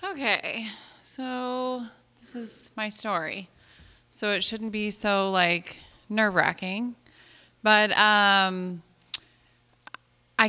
Okay, so this is my story. So it shouldn't be so like nerve-wracking, but I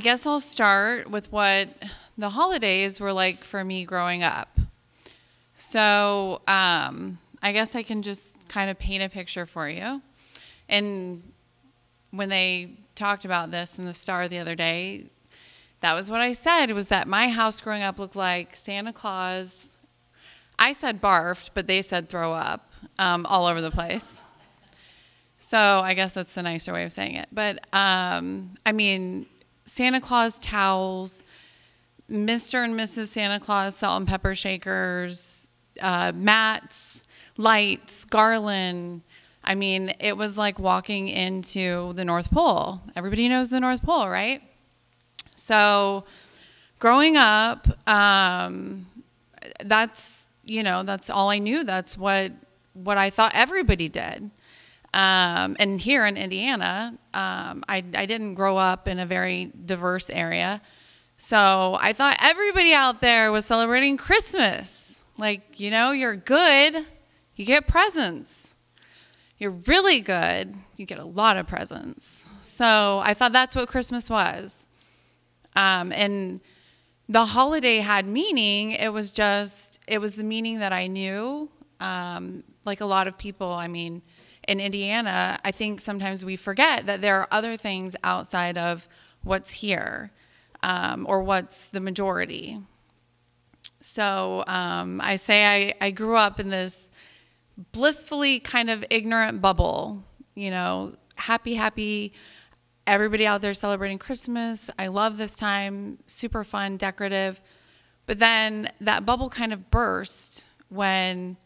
guess I'll start with what the holidays were like for me growing up. So I guess I can just kind of paint a picture for you. And when they talked about this in the Star the other day, that was what I said, was that my house growing up looked like Santa Claus. I said barfed, but they said throw up all over the place. So I guess that's the nicer way of saying it. But I mean, Santa Claus towels, Mr. and Mrs. Santa Claus salt and pepper shakers, mats, lights, garland. I mean, it was like walking into the North Pole. Everybody knows the North Pole, right? So growing up, that's all I knew. That's what I thought everybody did. And here in Indiana, I didn't grow up in a very diverse area. So I thought everybody out there was celebrating Christmas. Like, you're good, you get presents. You're really good, you get a lot of presents. So I thought that's what Christmas was. And the holiday had meaning. It was the meaning that I knew. Like a lot of people, I mean, in Indiana, I think sometimes we forget that there are other things outside of what's here, or what's the majority. So I say I grew up in this blissfully kind of ignorant bubble, happy, everybody out there celebrating Christmas. I love this time, super fun, decorative. But then that bubble kind of burst when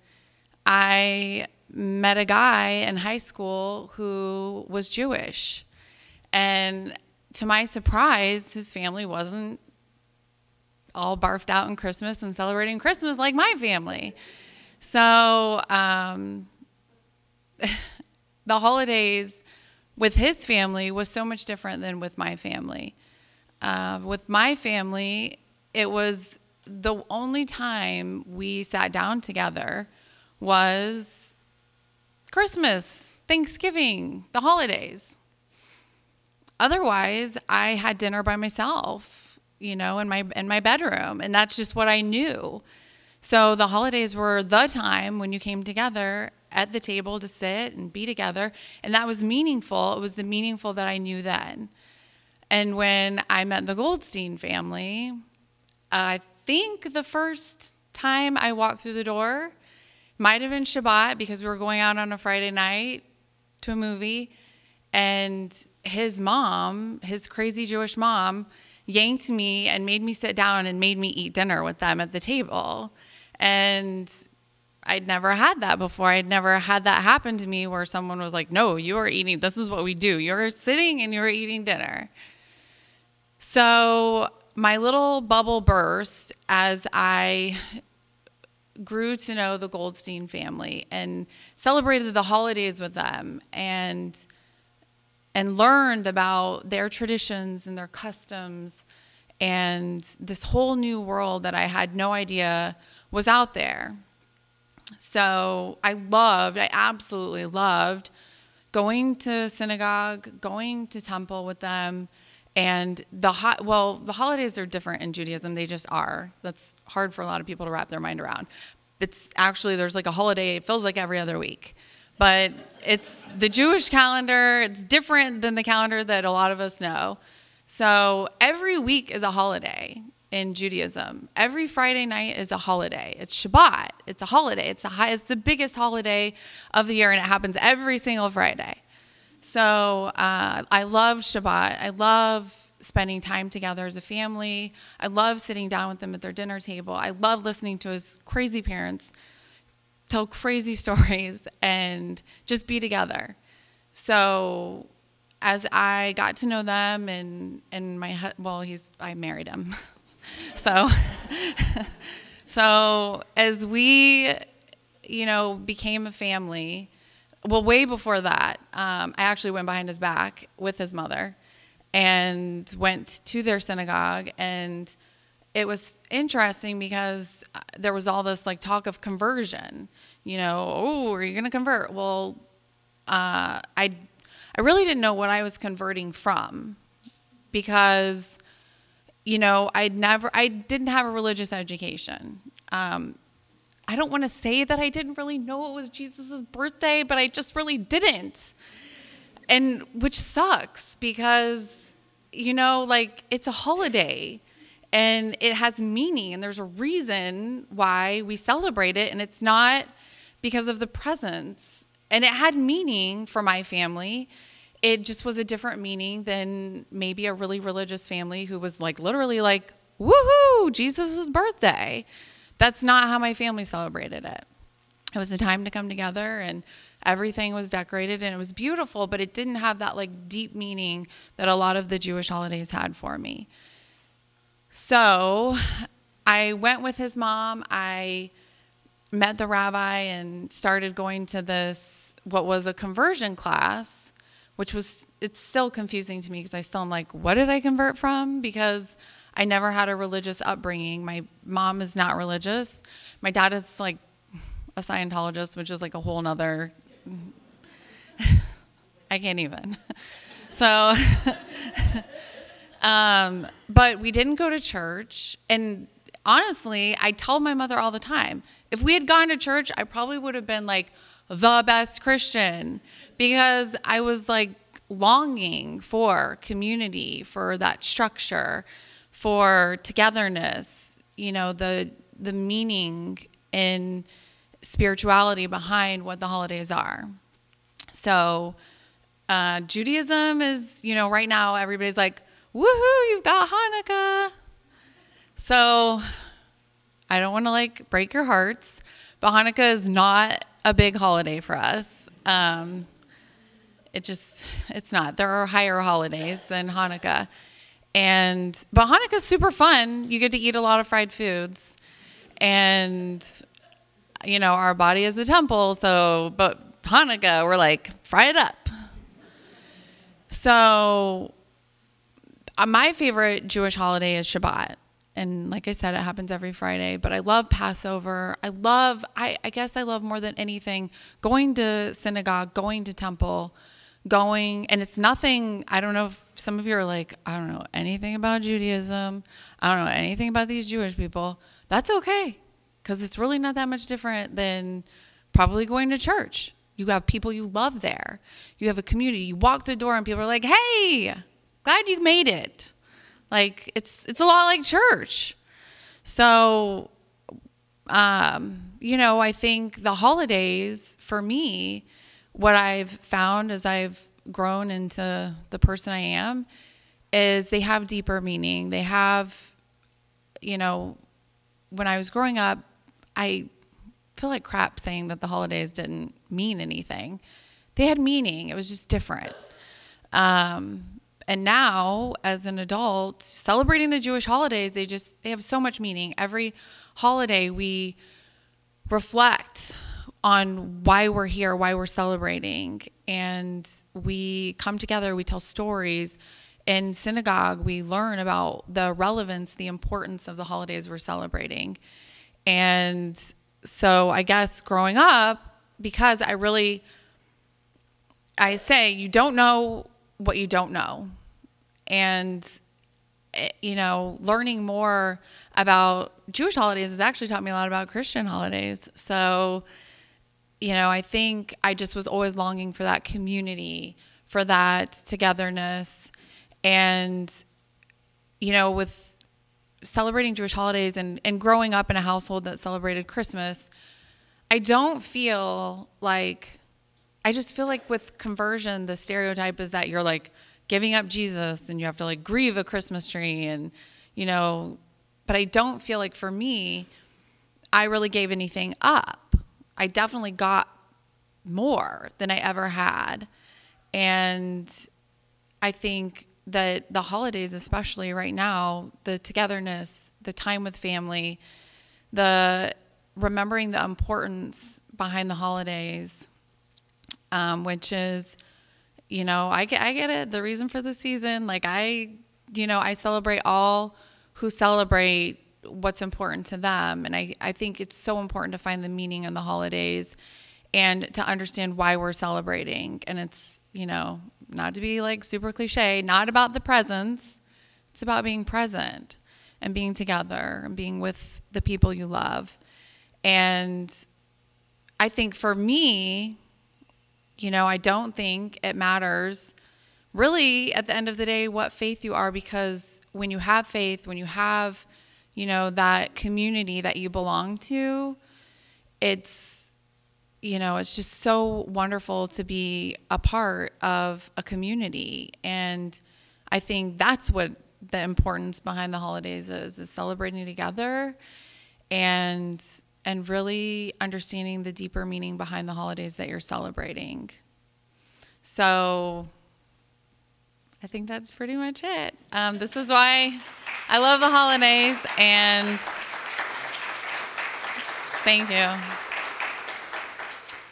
I met a guy in high school who was Jewish. And to my surprise, his family wasn't all barfed out in Christmas and celebrating Christmas like my family. So the holidays with his family was so much different than with my family. With my family, it was the only time we sat down together was Christmas, Thanksgiving, the holidays. Otherwise, I had dinner by myself, in my bedroom, and that's just what I knew. So the holidays were the time when you came together at the table to sit and be together, and that was meaningful. It was the meaningful that I knew then. And when I met the Goldstein family, I think the first time I walked through the door might have been Shabbat, because we were going out on a Friday night to a movie, and his mom, his crazy Jewish mom, yanked me and made me sit down and made me eat dinner with them at the table. And I'd never had that before. I'd never had that happen to me where someone was like, no, you are eating. This is what we do. You're sitting and you're eating dinner. So my little bubble burst as I grew to know the Goldstein family and celebrated the holidays with them and learned about their traditions and their customs and this whole new world that I had no idea was out there. So I absolutely loved going to synagogue, going to temple with them. And the holidays are different in Judaism. They just are. That's hard for a lot of people to wrap their mind around. It's actually, there's like a holiday, it feels like every other week. But it's the Jewish calendar. It's different than the calendar that a lot of us know. So every week is a holiday in Judaism. Every Friday night is a holiday. It's Shabbat. It's a holiday. It's the biggest holiday of the year, and it happens every single Friday. So I love Shabbat. I love spending time together as a family. I love sitting down with them at their dinner table. I love listening to his crazy parents tell crazy stories and just be together. So as I got to know them and I married him. So as we, became a family, well, way before that, I actually went behind his back with his mother and went to their synagogue and it was interesting because there was all this like talk of conversion, oh, are you going to convert? Well, I really didn't know what I was converting from because, I didn't have a religious education. I don't want to say that I didn't really know it was Jesus's birthday, but I just really didn't. And which sucks because, it's a holiday and it has meaning and there's a reason why we celebrate it. And it's not because of the presents. And it had meaning for my family. It just was a different meaning than maybe a really religious family who was like literally like, woohoo, Jesus's birthday. That's not how my family celebrated it. It was a time to come together and everything was decorated and it was beautiful, but it didn't have that like deep meaning that a lot of the Jewish holidays had for me. So I went with his mom. I met the rabbi and started going to this, what was a conversion class, which was, it's still confusing to me because I still am like, what did I convert from? Because I never had a religious upbringing. My mom is not religious. My dad is like a Scientologist, which is like a whole nother, I can't even. So, but we didn't go to church. And honestly, I tell my mother all the time, if we had gone to church, I probably would have been like the best Christian because I was like longing for community, for that structure, for togetherness, the meaning and spirituality behind what the holidays are. So Judaism is, right now everybody's like, woohoo, you've got Hanukkah. So I don't want to like break your hearts, but Hanukkah is not a big holiday for us. It's not. There are higher holidays than Hanukkah. But Hanukkah's super fun. You get to eat a lot of fried foods and, our body is a temple. So, but Hanukkah, we're like, fry it up. So my favorite Jewish holiday is Shabbat. And like I said, it happens every Friday, but I love Passover. I guess I love more than anything going to synagogue, going to temple, and it's nothing, I don't know if some of you are like, I don't know anything about Judaism. I don't know anything about these Jewish people. That's okay. Because it's really not that much different than probably going to church. You have people you love there. You have a community. You walk through the door and people are like, hey, glad you made it. Like, it's a lot like church. So, I think the holidays, for me, what I've found as I've grown into the person I am, is they have deeper meaning. They have, when I was growing up, I feel like crap saying that the holidays didn't mean anything. They had meaning. It was just different. And now, as an adult, celebrating the Jewish holidays, they have so much meaning. Every holiday, we reflect on why we're here, why we're celebrating. And we come together, we tell stories. In synagogue, we learn about the relevance, the importance of the holidays we're celebrating. And so I guess growing up, because I say, you don't know what you don't know. And, learning more about Jewish holidays has actually taught me a lot about Christian holidays. So, I think I just was always longing for that community, for that togetherness. And, with celebrating Jewish holidays and growing up in a household that celebrated Christmas, I just feel like with conversion, the stereotype is that you're like giving up Jesus and you have to like grieve a Christmas tree and, but I don't feel like for me, I really gave anything up. I definitely got more than I ever had. And I think that the holidays, especially right now, the togetherness, the time with family, the remembering the importance behind the holidays, which is, I get it. The reason for the season, like I celebrate all who celebrate what's important to them. And I think it's so important to find the meaning in the holidays and to understand why we're celebrating. And it's, not to be like super cliche, not about the presents. It's about being present and being together and being with the people you love. And I think for me, I don't think it matters really at the end of the day what faith you are, because when you have faith, when you have, that community that you belong to, it's just so wonderful to be a part of a community. And I think that's what the importance behind the holidays is celebrating together and really understanding the deeper meaning behind the holidays that you're celebrating. So I think that's pretty much it. This is why I love the holidays, and thank you.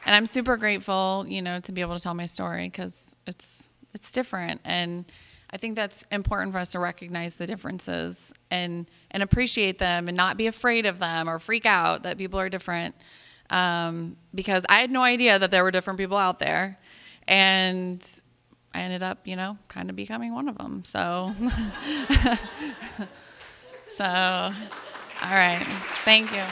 And I'm super grateful, to be able to tell my story, because it's different. And I think that's important for us to recognize the differences and appreciate them and not be afraid of them or freak out that people are different. Because I had no idea that there were different people out there. And I ended up, kind of becoming one of them. So, all right. Thank you.